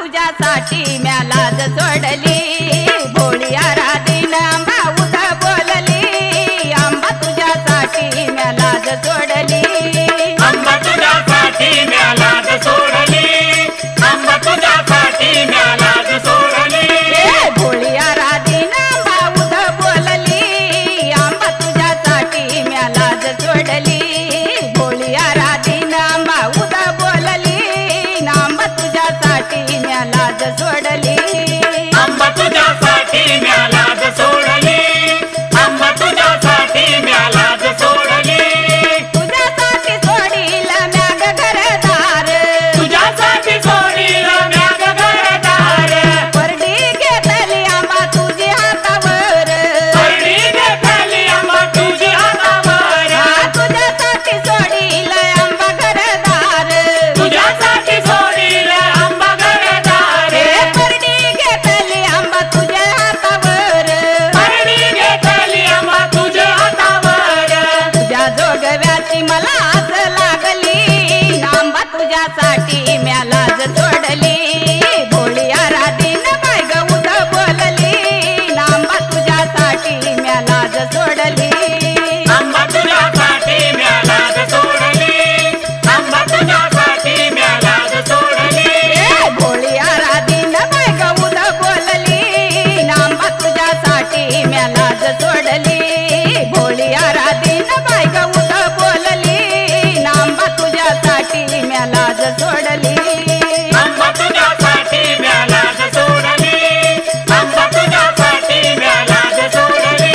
तुझ्यासाठी म्या लाज सोडली भोळी आराधीन आंबा उद बोलली आंबा तुझ्यासाठी म्या लाज सोडली आंबा तुझ्यासाठी म्या लाज सोडली आंबा तुझ्यासाठी म्या लाज सोडली भोळी आराधीन आंबा उद बोलली आंबा तुझ्यासाठी म्या लाज सोडली भोळी आराधीन आंबा उद बोलली आंबा तुझ्यासाठी म्या लाज सोडली आंबा तुझ्यासाठी म्या लाज सोडली आंबा तुझ्यासाठी म्या लाज सोडली तुझ्यासाठी सोडील म्या ग घरदार तुझ्यासाठी सोडील म्या ग घरदार परडी घेतली आंबा तुझी हातावर परडी घेतली आंबा तुझी हातावर तुझ्यासाठी सोडील आंबा घरदार तुझ्यासाठी सोडील आंबा घरदार परडी घेतली आंबा तुझ्या हातावर परडी घेतली आंबा तुझ्या हातावर तुझ्या जोगव्याची मला आस लागली आंबा तुझ्यासाठी म्या लाज सोडली भोळी आराधीन बाय ग उद बोलली आंबा तुझ्यासाठी म्या लाज सोडली आंबा तुझ्यासाठी म्या लाज सोडली आंबा तुझ्यासाठी म्या लाज सोडली भोळी आराधीन बाय ग उद बोलली आंबा तुझ्यासाठी म्या लाज सोडली भोळी आराधीन बाय ग उद बोलली आंबा तुझ्यासाठी म्या लाज सोडली आंबा तुझ्यासाठी म्या लाज सोडली आंबा तुझ्यासाठी म्या लाज सोडली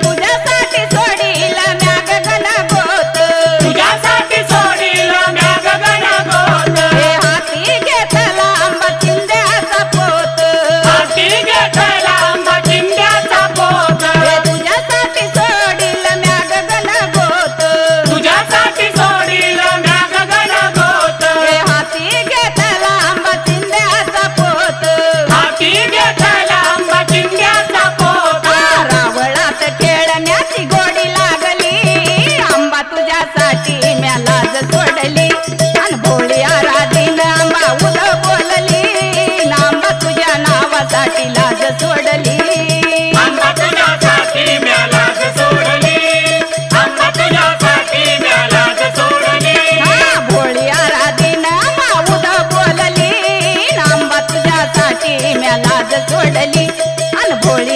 तुझ्यासाठी सोडील म्या गगन गोत तुझ्यासाठी सोडील म्या गगन गोत हाती घेतला आंबा चिंध्याचा पोत हाती घेतला आंबा चिंध्याचा पोत तुझ्यासाठी सोडील म्या गगन गोत तुझ्यासाठी सोडील म्या गगन गोत हाती घेतला आंबा चिंध्याचा पोत हाती घेतला आंबा चिंध्याचा पोत रावळात खेळण्याची गोडी लागली आंबा तुझ्यासाठी म्या लाज सोडली अन भोळी आराधीन आंबा उद बोलली आंबा तुझ्या नावासाठी लाज सोडली आंबा तुझ्यासाठी म्या लाज सोडली आंबा तुझ्यासाठी म्या लाज सोडली भोळी आराधीन आंबा उद बोलली आंबा तुझ्यासाठी म्या लाज सोडली अन भोळी